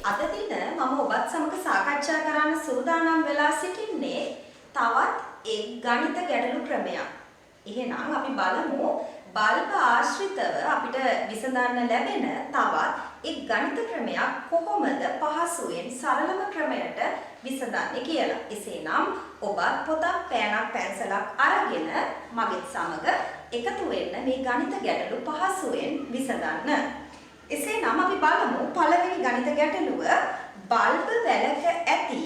අද දින මම ඔබත් සමග සාකච්ඡා කරන්න සූදානම් වෙලා සිටින්නේ තවත් එක් ගණිත ගැටලු ක්‍රමයක්. එහෙනම් අපි බලමු බල්බ ආශ්‍රිතව අපිට විසඳන්න ලැබෙන තවත් එක් ගණිත ක්‍රමයක් කොහොමද පහසුවෙන් සරලම ක්‍රමයට විසඳන්නේ කියලා. එසේනම් ඔබත් පොතක් පෑනක් පැන්සලක් අරගෙන මගෙත් සමග එකතු වෙන්න මේ ගණිත ගැටලු පහසුවෙන් විසඳන්න. එසේනම් අපි බලමු පළවෙනි ගණිත ගැටලුව. බල්බ වැලක ඇති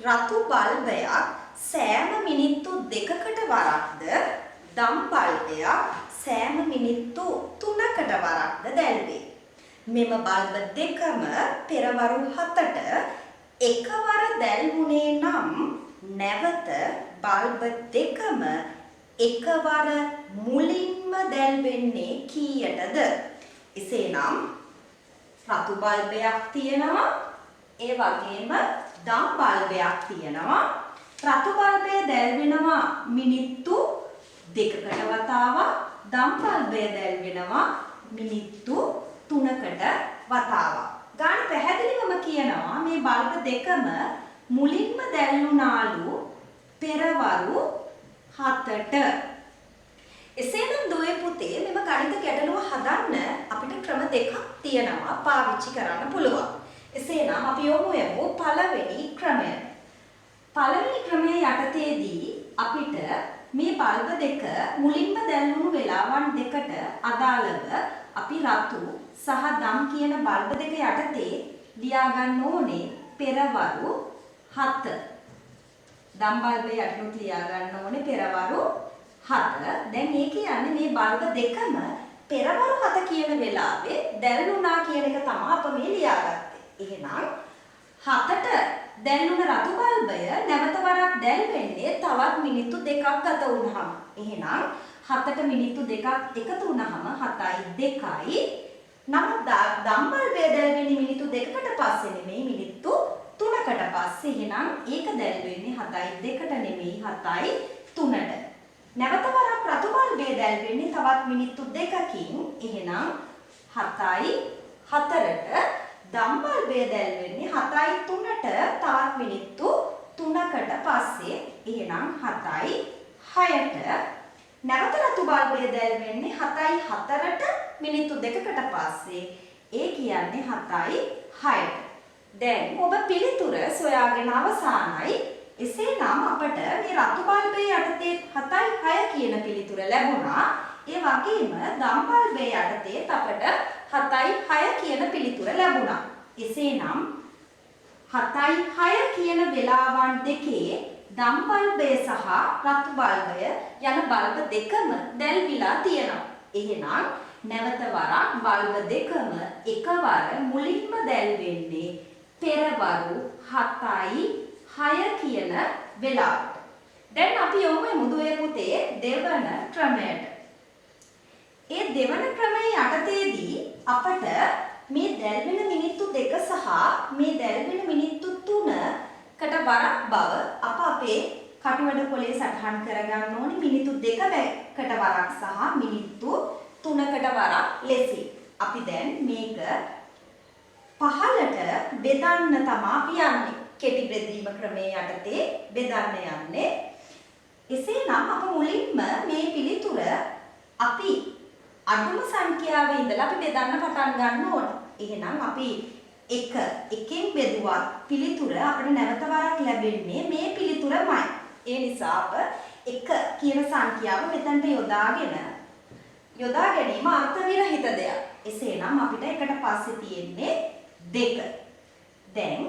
රතු බල්බයක් සෑම මිනිත්තු 2කට වරක්ද දම් බල්බයක් සෑම මිනිත්තු 3කට වරක්ද දැල්වේ. මෙම බල්බ දෙකම පෙරවරු 7ට එකවර දැල්වුණේ නම් නැවත බල්බ දෙකම එකවර මුලින්ම දැල්වෙන්නේ කීයටද? එසේනම් රතු බල්බයක් තියෙනවා, ඒ වගේම දම් බල්බයක් තියෙනවා. රතු බල්බය දැල්වෙනවා මිනිත්තු 2කට වතාවක්, දම් බල්බය දැල්වෙනවා මිනිත්තු 3කට වතාවක්. ගාන පැහැදිලිවම කියනවා මේ බල්බ දෙකම මුලින්ම දැල්ුණාලු පෙරවරු 7ට. එසේනම් දුවේ පුතේ මෙම ගණිත ගැටලුව හදන්න අපිට ක්‍රම දෙකක් තියෙනවා පාවිච්චි කරන්න පුළුවන්. එසේනම් අපි යමු පළවෙනි ක්‍රමයට. පළවෙනි ක්‍රමයේ යටතේදී අපිට මේ බල්බ දෙක මුලින්ම දැල්වුණු වෙලාවන් දෙකට අදාළව අපි රතු සහ දම් කියන බල්බ දෙක යටතේ ලියා ගන්න ඕනේ පෙරවරු 7. දම් බල්බේ යටතේ ලියා ගන්න ඕනේ පෙරවරු 7. දැන් මේ කියන්නේ මේ බල්බ දෙකම පෙරවරු 7 කියන වෙලාවේ දැල්ුණා කියන එක තමයි අප මේ ලියාගත්තේ. එහෙනම් 7ට දැල්ුණ රතු බල්බය නැවත වරක් දැල්වෙන්නේ තවත් මිනිත්තු 2ක් ගත වුණාම. එහෙනම් 7ට මිනිත්තු 2ක් එකතු වුණාම 7යි 2යි. නමුත් දම් බල්බය දැල්වෙන්නේ මිනිත්තු 2කට පස්සේ නෙමෙයි මිනිත්තු 3කට පස්සේ. එහෙනම් ඒක දැල්වෙන්නේ 7යි 2ට නෙමෙයි 7යි 3ට. නැවත වරක් රතු බල්බය දැල්වෙන්නේ තවත් මිනිත්තු 2කින්. එහෙනම් 7යි 4ට. දම් බල්බය දැල්වෙන්නේ 7යි 3ට තවත් මිනිත්තු 3කට පස්සේ. එහෙනම් 7යි 6ට. නැවත රතු බල්බය දැල්වෙන්නේ 7යි 4ට මිනිත්තු 2කට පස්සේ. ඒ කියන්නේ 7යි 6ට. දැන් ඔබ පිළිතුර සොයාගෙන අවසానයි. එසේනම් අපට මේ රතු බල්බේ යටතේ 7යි 6 කියන පිළිතුර ලැබුණා. ඒ වගේම දම් බල්බේ යටතේ අපට 7යි 6 කියන පිළිතුර ලැබුණා. එසේනම් 7යි 6 කියන වෙලාවන් දෙකේ දම් බල්බය සහ රතු බල්බය යන බල්බ දෙකම දැල්විලා තියෙනවා. එහෙනම් නැවත වරක් බල්බ දෙකම එකවර මුලින්ම දැල්වෙන්නේ පෙරවරු 7යි 6 කියන වෙලාවට. දැන් අපි යමු දුවේ පුතේ දෙවන ක්‍රමයට. ඒ දෙවන ක්‍රමයේ යටතේදී අපට මේ දැල්වෙන මිනිත්තු 2 සහ මේ දැල්වෙන මිනිත්තු 3කට වරක් බව අපේ කටුවැඩ පොලේ සටහන් කරගන්න ඕනේ. මිනිත්තු 2කට වරක් සහ මිනිත්තු 3කට වරක් ලෙසින්. අපි දැන් මේක 15ට බෙදන්න තමයි යන්නේ. කෙටි බෙදීම ක්‍රමයේ යටතේ බෙදන්න යන්නේ. එසේනම් අප මුලින්ම මේ පිළිතුර අපි අඩුම සංඛ්‍යාවේ ඉඳලා අපි බෙදන්න පටන් ගන්න ඕන. එහෙනම් අපි 1 බෙදුවත් පිළිතුර අපිට නැවත වරක් ලැබෙන්නේ මේ පිළිතුරමයි. ඒ නිසා අප 1 කියන සංඛ්‍යාව මෙතනට යොදා ගැනීම අර්ථ විරහිත දෙයක්. එසේනම් අපිට එකට පස්සේ තියෙන්නේ 2. දැන්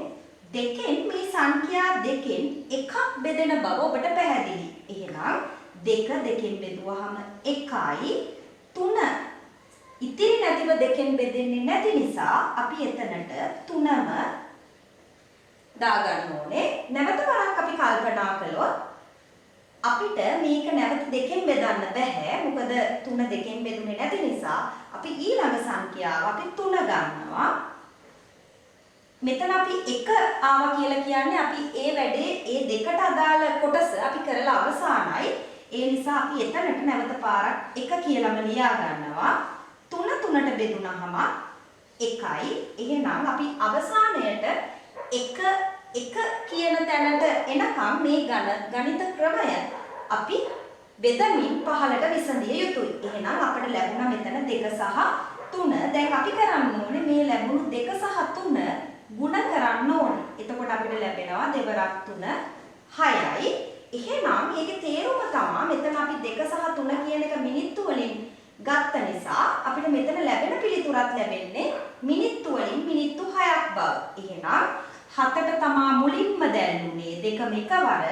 දෙකෙන් මේ සංඛ්‍යා දෙකෙන් එකක් බෙදෙන බව ඔබට පැහැදිලි. එහෙනම් 2 දෙකෙන් බෙදුවහම 1යි 3 ඉතිරි නැතිව දෙකෙන් බෙදෙන්නේ නැති නිසා අපි එතනට 3ම දාගන්න ඕනේ. නැවත වරක් අපි කල්පනා කළොත් අපිට මේක නැවත දෙකෙන් බෙදන්න බෑ. මොකද 3 දෙකෙන් බෙදුනේ නැති නිසා අපි ඊළඟ සංඛ්‍යාව අපි 3 ගන්නවා. මෙතන අපි 1 ආවා කියලා කියන්නේ අපි ඒ වැඩේ ඒ දෙකට අදාළ කොටස අපි කරලා අවසానයි. ඒ නිසා අපි එතනට නැවත පාරක් 1 කියලාම ලියා ගන්නවා. 3 3ට බෙදුනහම 1යි. එහෙනම් අපි අවසානයේට එක කියන තැනට එනකම් මේ ගණිත ක්‍රමය අපි බෙදමින් පහලට විසඳිය යුතුයි. එහෙනම් අපිට ලැබුණා මෙතන 2 සහ 3. දැන් අපි කරන්න ඕනේ මේ ලැබුණු 2 සහ 3 ගුණ කරන්න ඕනේ. එතකොට අපිට ලැබෙනවා 2 වරක් 3 6යි. එහෙනම් මේකේ තේරුම තමයි මෙතන අපි 2 සහ 3 කියන එක මිනිත්තු වලින් ගත්ත නිසා අපිට මෙතන ලැබෙන පිළිතුරත් ලැබෙන්නේ මිනිත්තු වලින් මිනිත්තු 6ක් බව. එහෙනම් 7ට තමා මුලින්ම දැල්ුනේ 2ම එකවර.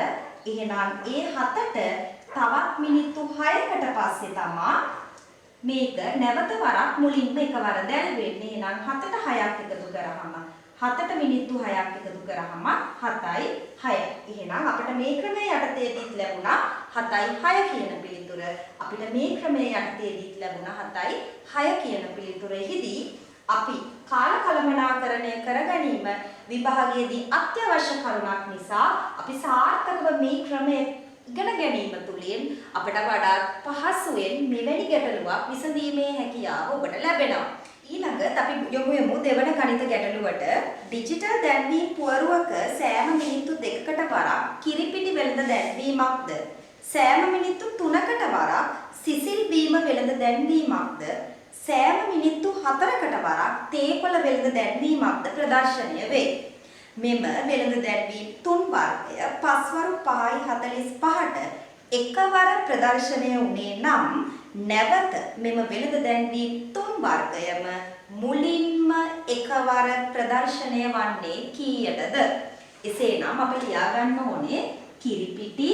එහෙනම් ඒ 7ට තවත් මිනිත්තු 6කට පස්සේ තමා මේක නැවත වරක් මුලින්ම එකවර දැල්වෙන්නේ. එහෙනම් 7ට 6ක් එකතු කරාම 7ට මිනිත්තු 6ක් එකතු කරාම 7යි 6යි. එහෙනම් අපිට මේ ක්‍රමයේ යටතේදීත් ලැබුණා 7යි 6 කියන පිළිතුර. අපිට මේ ක්‍රමයේ යටතේදීත් ලැබුණා 7යි 6 කියන පිළිතුර. එහිදී අපි කාල කළමනාකරණය කර ගැනීම විභාගයේදී අත්‍යවශ්‍ය කරුණක් නිසා අපි සාර්ථකව මේ ක්‍රමය ඉගෙන ගැනීම තුළින් අපිට වඩා පහසුවෙන් මෙවැනි ගැටලුවක් විසඳීමේ හැකියාව ඔබට ලැබෙනවා. ඊළඟට අපි යමු දෙවන ගණිත ගැටලුවට. ඩිජිටල් දැන්වීම් පුවරුවක සෑම මිනිත්තු 2කට වරක් කිරිපිටි වෙළඳ දැන්වීමක්ද සෑම මිනිත්තු 3කට වරක් සිසිල් බීම වෙළඳ දැන්වීමක්ද සෑම මිනිත්තු 4කට වරක් තේකොළ වෙළඳ දැන්වීමක්ද ප්‍රදර්ශනය වේ. මෙම වෙළඳ දැන්වීම් 3 වර්ගය 5 වරු 5යි 45ට එකවර ප්‍රදර්ශනය වුණේ නම් නැවත මෙම වෙළඳ දැන්වීම් 3 වර්ගයම මුලින්ම එකවර ප්‍රදර්ශනය වන්නේ කීයටද? එසේනම් අපි ලියා ගන්න ඕනේ කිරිපිටි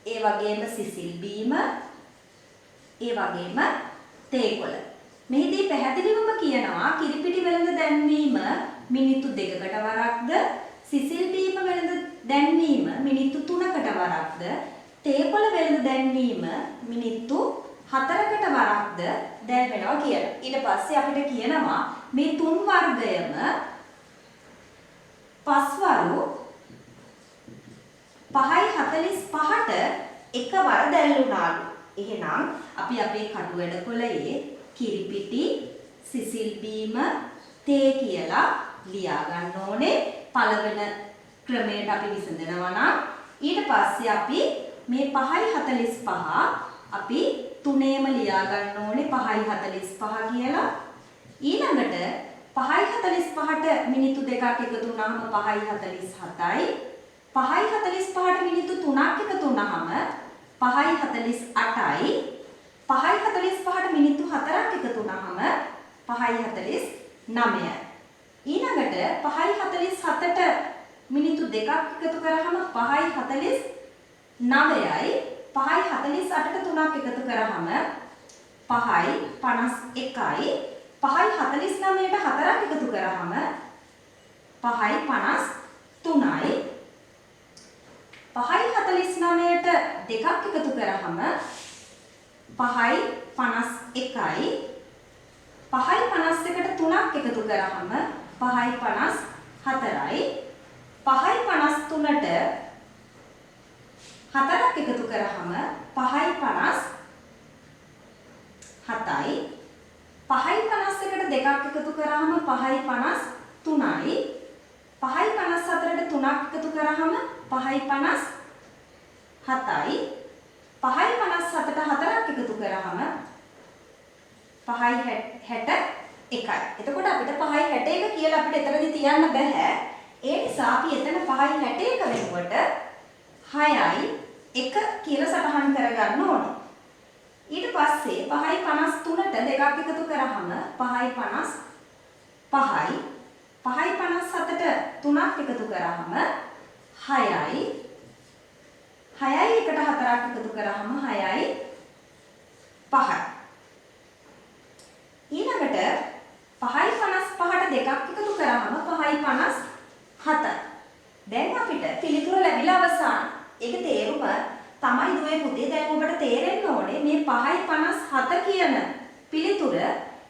ඒ වගේම සිසිල් බීම ඒ වගේම තේකොළ. මෙහිදී පැහැදිලිවම කියනවා කිරිපිටි වෙළඳ දැන්වීම මිනිත්තු 2කට වරක්ද සිසිල් බීම වෙළඳ දැන්වීම මිනිත්තු 3කට වරක්ද තේකොළ වෙළඳ දැන්වීම මිනිත්තු 4කට වරක්ද දැන්වෙනවා කියලා. ඊට පස්සේ අපිට කියනවා මේ 3 වර්ගයම 5 වරු 5යි 45ට එකවර දැල්ුණාලු. එහෙනම් අපි අපේ කටු වැඩ කොළයේ කිරිපිටි සිසිල් බීම තේ කියලා ලියා ගන්න ඕනේ. පළවෙනි ක්‍රමයට අපි විසඳනවා නම් ඊට පස්සේ අපි මේ 5යි 45 අපි තුනේම ලියා ගන්න ඕනේ 5යි 45 කියලා. ඊළඟට 5යි 45ට මිනිත්තු 2ක් එකතු වුණාම 5යි 47යි. 5යි 45ට මිනිත්තු 3ක් එකතු වුණාම 5යි 48යි. 5යි 45ට මිනිත්තු 4ක් එකතු වුණාම 5යි 49යි. ඊළඟට 5යි 47ට මිනිත්තු 2ක් එකතු කරාම 5යි 49යි. 5යි 48ට 3ක් එකතු කරාම 5යි 51යි. 5යි 49ට 4ක් එකතු කරාම 5යි 53යි. 5යි 49ට 2ක් එකතු කරාම 5යි 51යි. 5යි 51ට 3ක් එකතු කරාම 5යි 54යි. 5යි 53ට 4ක් එකතු කරාම 5යි 57යි. 5යි 51ට 2ක් එකතු කරාම 5යි 53යි. 5යි 54ට 3ක් එකතු කරාම 5යි 57යි. 5යි 57ට 4ක් එකතු කරාම 5යි 61යි. එතකොට අපිට 5යි 61 කියලා අපිට එතනදී තියන්න බෑ. ඒ නිසා අපි එතන 5යි 61 වෙනුවට 6යි 1 කියලා සටහන් කරගන්න ඕනේ. ඊට පස්සේ 5යි 53ට 2ක් එකතු කරාම 5යි 55යි. 5යි 57ට 3ක් එකතු කරාම 6යි. 6යි 1ට 4ක් එකතු කරාම 6යි 5යි. ඊළඟට 5යි 55ට 2ක් එකතු කරාම 5යි 57යි. දැන් අපිට පිළිතුර ලැබිලා අවසන්. ඒක තේරුම තමයි දුවේ පුතේ දැන් ඔබට තේරෙන්න ඕනේ මේ 5යි 57 කියන පිළිතුර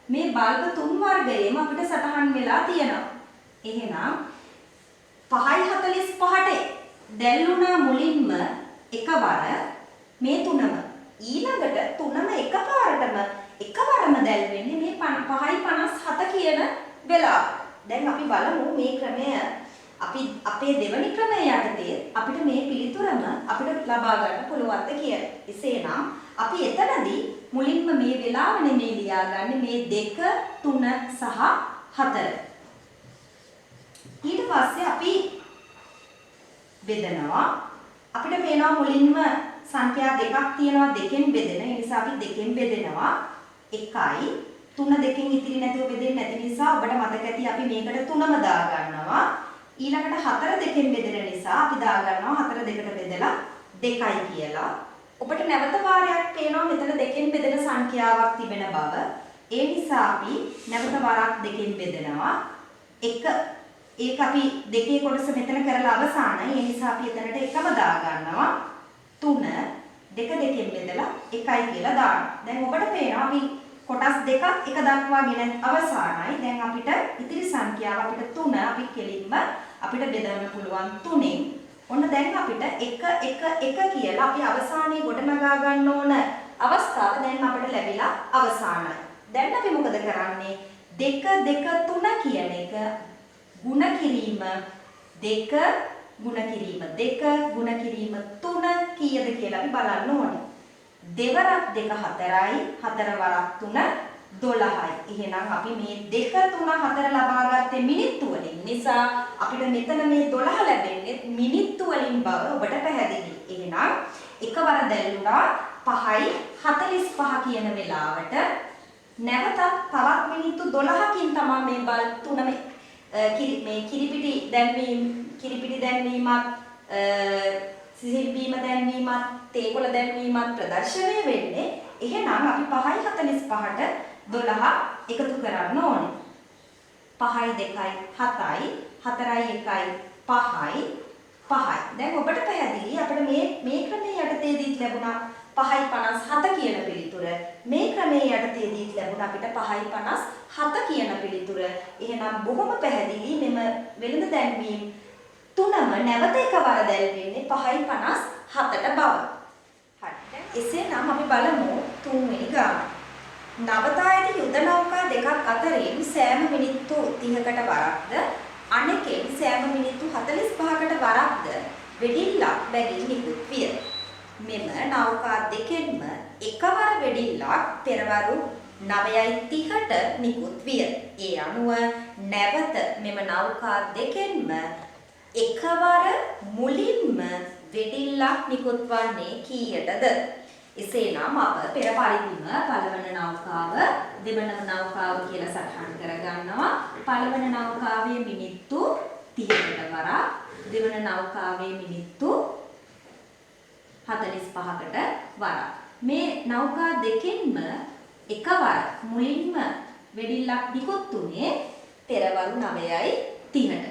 මේ බල්බ 3 වර්ගයේම අපිට සටහන් වෙලා තියෙනවා. එහෙනම් 5යි 45ට දැල්ුණා මුලින්ම එකවර මේ තුනම ඊළඟට තුනම එකපාරටම දැල්වෙන්නේ මේ 5:57 කියන වෙලාව. දැන් අපි බලමු මේ ක්‍රමය අපි අපේ දෙවැනි ක්‍රමය යටතේ අපිට මේ පිළිතුරම අපිට ලබා ගන්න පුළුවන්ද කියලා. එසේනම් අපි එතනදී මුලින්ම මේ වෙලාව නෙමෙයි ලියාගන්නේ මේ 2 3 සහ 4. ඊට පස්සේ අපි බෙදනවා. අපිට පේනවා මුලින්ම සංඛ්‍යා දෙකක් තියෙනවා දෙකෙන් බෙදෙන. ඒ නිසා අපි දෙකෙන් බෙදෙනවා. 1යි 3 දෙකෙන් ඉතිරි නැතුව බෙදෙන්නේ නැති නිසා ඔබට මතක ඇති අපි මේකට 3ම දා ගන්නවා. ඊළඟට 4 දෙකෙන් බෙදෙන නිසා අපි දා ගන්නවා 4 දෙකට බෙදලා 2යි කියලා. ඔබට නැවත වාරයක් පේනවා මෙතන දෙකෙන් බෙදෙන සංඛ්‍යාවක් තිබෙන බව. ඒ නිසා අපි නැවත වරක් දෙකෙන් බෙදනවා. ඒක අපි දෙකේ කොටස මෙතන කරලා අවසానයි. ඒ නිසා අපි එතනට එකම දා ගන්නවා. 3 දෙක දෙකෙන් බෙදලා 1යි කියලා දානවා. දැන් ඔබට පේනවා අපි කොටස් දෙකක් එක දක්වාගෙන අවසానයි. දැන් අපිට ඉතිරි සංඛ්‍යාව අපිට 3 අපි කෙලින්ම අපිට බෙදන්න පුළුවන් 3න්. ඔන්න දැන් අපිට 1 1 1 කියලා අපි අවසානයේ ගොඩනගා ගන්න ඕන අවස්ථාව දැන් අපිට ලැබිලා අවසానයි. දැන් අපි මොකද කරන්නේ? 2 2 3 කියන එක ගුණ කිරීම 2 ගුණ කිරීම 2 ගුණ කිරීම 3 කීයද කියලා අපි බලන්න ඕනේ. දෙවරක් 2 4යි 4 වරක් 3 12යි. එහෙනම් අපි මේ 2 3 4 ලබා ගත්තේ මිනිත්තු වලින්. නිසා අපිට මෙතන මේ 12 ලැබෙන්නේ මිනිත්තු වලින් බව ඔබට පැහැදිලි. එහෙනම් එකවර දැල්ුණා 5යි 45 කියන වෙලාවට නැවත තවත් මිනිත්තු 12කින් තමයි මේ බල් 3 මේ කිරිපිටි දැන්වීමත් සිසිල් බීම දැන්වීමත් තේකොළ දැන්වීමත් ප්‍රදර්ශනය වෙන්නේ. එහෙනම් අපි 5:45ට 12 එකතු කරන්න ඕනේ. 5යි 2යි 7යි 4යි 1යි 5යි 5යි. දැන් ඔබට පැහැදිලි අපිට මේ ක්‍රමයේ යටතේදීත් ලැබුණා 5:57 කියන පිළිතුර. මේ ක්‍රමයේ යටතේදීත් ලැබුණා අපිට 5:57 කියන පිළිතුර. එහෙනම් බොහොම පැහැදිලි මෙම වෙළඳ දැන්වීම තුනම නැවත එකවර දැල්වෙන්නේ 5:57ට බව. හරි. එසේනම් අපි බලමු තුන්වෙනි ගාන. නවතායන යුද නෞකා දෙකක් අතරින් සෑම මිනිත්තු 30කට වරක්ද අනෙකෙන් සෑම මිනිත්තු 45කට වරක්ද වෙඩිල්ලක් බැගින් නිකුත් විය. මෙම නෞකා දෙකෙන්ම එකවර වෙඩිල්ලක් පෙරවරු 9:30ට නිකුත් විය. ඒ අනුව නැවත මෙම නෞකා දෙකෙන්ම එකවර මුලින්ම වෙඩිල්ලක් නිකුත් වන්නේ කීයටද? එසේනම් අප පෙර පරිදිම පළවන නෞකාව දෙවන නෞකාව කියලා සටහන් කරගන්නවා. පළවන නෞකාවේ මිනිත්තු 30කට වරක්, දෙවන නෞකාවේ මිනිත්තු 45කට වරක්. මේ නෞකා දෙකෙන්ම එකවර මුලින්ම වෙඩිල්ලක් නිකුත් උනේ පෙරවරු 9:30ට.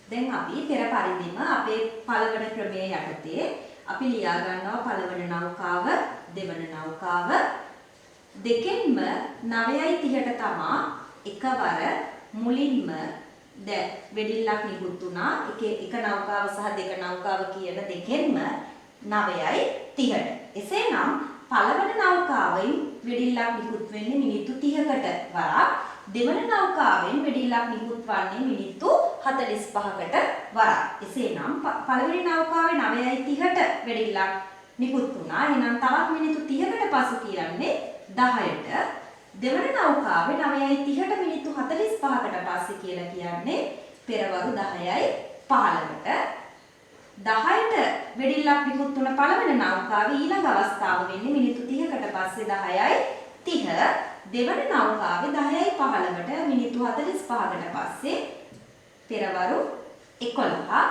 දැන් අපි පෙර පරිදිම අපේ පළවන ක්‍රමයේ යටතේ අපි ලියා ගන්නවා පළවන නෞකාව දෙවන නෞකාව දෙකෙන්ම 9:30ට තමා එකවර මුලින්ම වෙඩිල්ලක් නිකුත් වුණා. එක නෞකාව සහ දෙක නෞකාව කියන දෙකෙන්ම 9:30ට. එසේනම් පළවන නෞකාවෙන් වෙඩිල්ලක් නිකුත් වෙන්නේ මිනිත්තු 30කට වරක්. දෙවන නෞකාවෙන් වෙඩිල්ලක් නිකුත් වන්නේ මිනිත්තු 45කට වරක්. එසේනම් පළවෙනි නෞකාවේ 9:30ට වෙඩිල්ලක් නිකුත් වුණා. එහෙනම් තවත් මිනිත්තු 30කට පසු කියන්නේ 10ට. දෙවන නෞකාවේ 9:30ට මිනිත්තු 45කට පස්සේ කියලා කියන්නේ පෙරවරු 10:15ට. 10ට වෙඩිල්ලක් නිකුත් වුණ පළවෙනි නෞකාවේ ඊළඟ අවස්ථාව වෙන්නේ මිනිත්තු 30කට පස්සේ 10:30. දෙවන නෞකාවේ 10:15ට මිනිත්තු 45කට පස්සේ පෙරවරු 11.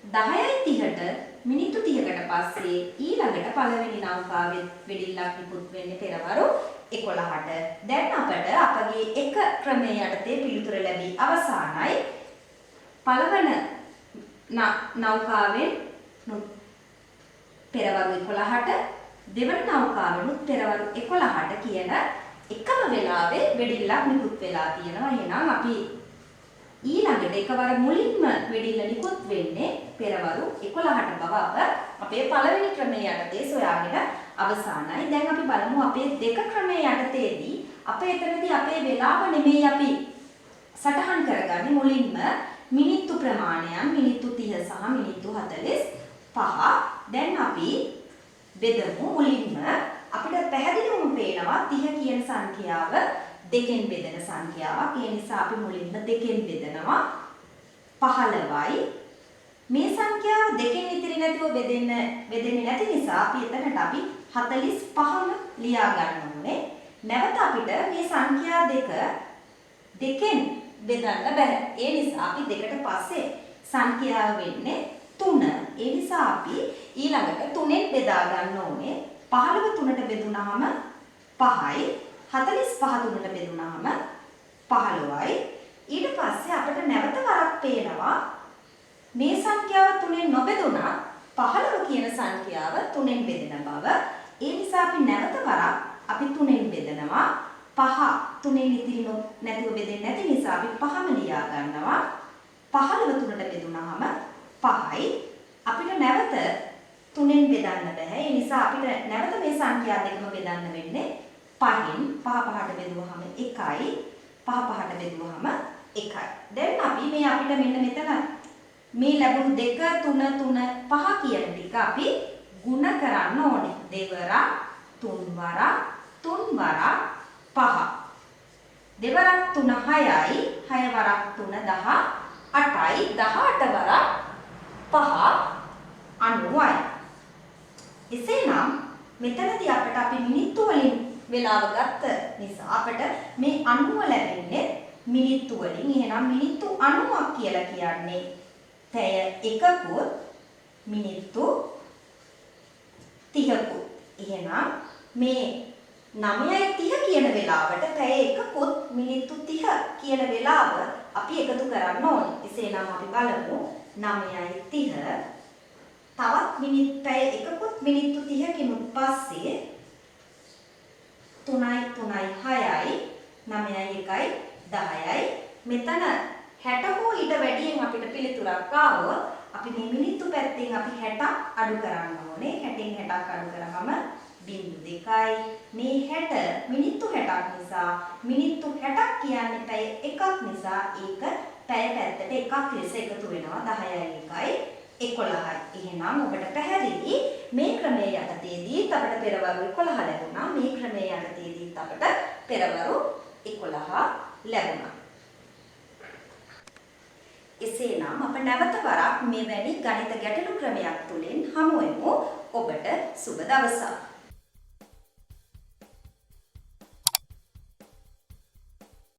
10:30ට මිනිත්තු 30කට පස්සේ ඊළඟට පළවෙනි නෞකාවේ වෙඩිල්ලක් නිකුත් වෙන්නේ පෙරවරු 11ට. දැන් අපට අපගේ එක ක්‍රමයේ යටතේ පිළිතුර ලැබී අවසానයි. පළවන නෞකාවෙන් පෙරවරු 11ට දෙවන නෞකාවෙනුත් පෙරවරු 11ට කියන එකම වෙලාවේ වෙඩිල්ලක් නිකුත් වෙලා තියෙනවා. එහෙනම් අපි ඊළඟට එකවර මුලින්ම වෙඩිල්ල නිකුත් වෙන්නේ පෙරවරු 11ට බව අපේ පළවෙනි ක්‍රමයේ යටතේ සොයාගෙන අවසానයි. දැන් අපි බලමු අපේ දෙක ක්‍රමයේ යටතේදී අපේ එතනදී අපේ වේලාව නෙමෙයි අපි සටහන් කරගන්නේ මුලින්ම මිනිත්තු ප්‍රමාණයන් මිනිත්තු 30 සහ මිනිත්තු 45. දැන් අපි බෙදමු මුලින්ම අපිට පැහැදිලිවම පේනවා 30 කියන සංඛ්‍යාව දෙකෙන් බෙදෙන සංඛ්‍යාවක්. ඒ නිසා අපි මුලින්ම දෙකෙන් බෙදනවා 15යි. මේ සංඛ්‍යාව දෙකෙන් ඉතිරි නැතිව බෙදෙන්නේ නැති නිසා අපි එතනට අපි 45ම ලියා ගන්න ඕනේ. නැවත අපිට මේ සංඛ්‍යා දෙකෙන් බෙදන්න බෑ. ඒ නිසා අපි දෙකට පස්සේ සංඛ්‍යාව වෙන්නේ 3. ඒ නිසා අපි ඊළඟට 3ෙන් බෙදා ගන්න ඕනේ. 15 3ට බෙදුනහම 5යි. 45 3ට බෙදුනහම 15යි. ඊට පස්සේ අපිට නැවත වරක් පේනවා මේ සංඛ්‍යාව 3ෙන් නොබෙදුනත් 15 කියන සංඛ්‍යාව 3ෙන් බෙදෙන බව. ඒ නිසා අපි නැවත වරක් අපි 3ෙන් බෙදනවා. 5 3ෙන් ඉතිරි නැතිව බෙදෙන්නේ නැති නිසා අපි 5ම ලියා ගන්නවා. 15 3ට බෙදුනහම 5යි. අපිට නැවත 3ෙන් බෙදන්න බෑ. ඒ නිසා අපිට නැවත මේ සංඛ්‍යා දෙකම බෙදන්න වෙන්නේ 5න්. 5 5ට බෙදුවහම 1යි. 5 5ට බෙදුවහම 1යි. දැන් අපි මේ අපිට මෙන්න මෙතන මේ ලැබුණු 2 3 3 5 කියන ටික අපි ගුණ කරන්න ඕනේ. දෙවරක් තුන් වරක් තුන් වරක් 5. දෙවරක් 3 6යි. 6 වරක් 3 18යි. 18 වරක් 5 90යි. එසේනම් මෙතනදී අපිට අපි මිනිත්තු වලින් වේලාව ගත්ත නිසා අපිට මේ 90 ලැබෙන්නේ මිනිත්තු වලින්. එහෙනම් මිනිත්තු 90ක් කියලා කියන්නේ පැය එකකුත් මිනිත්තු 30කුත්. එහෙනම් මේ 9:30 කියන වෙලාවට පැය එකකුත් මිනිත්තු 30 කියන වෙලාව අපි එකතු කරන්න ඕනේ. එසේනම් අපි බලමු 9:30 තවත් පැය එකකුත් මිනිත්තු 30කිනුත් පස්සේ 3යි 3යි 6යි 9යි 1යි 10යි. මෙතන 60 හෝ ඊට වැඩියෙන් අපිට පිළිතුරක් ආවොත් අපි මේ මිනිත්තු පැත්තෙන් අපි 60ක් අඩු කරන්න ඕනේ. 60න් 60ක් අඩු කරාම 0.2යි. මේ 60 මිනිත්තු 60ක් නිසා මිනිත්තු 60ක් කියන්නේ පැය එකක් නිසා ඒක පැය පැත්තට එකක් ලෙස එකතු වෙනවා. 10යි 1යි 11යි. එහෙනම් ඔබට පැහැදිලි මේ ක්‍රමයේ යටතේදී අපිට පෙරවරු 11 ලැබුණා. මේ ක්‍රමයේ යටතේදී අපිට පෙරවරු 11 ලැබුණා. එසේනම් අප නැවත වරක් මේ වැනි ගණිත ගැටලු ක්‍රමයක් තුලින් හමු වෙමු. ඔබට සුබ දවසක්.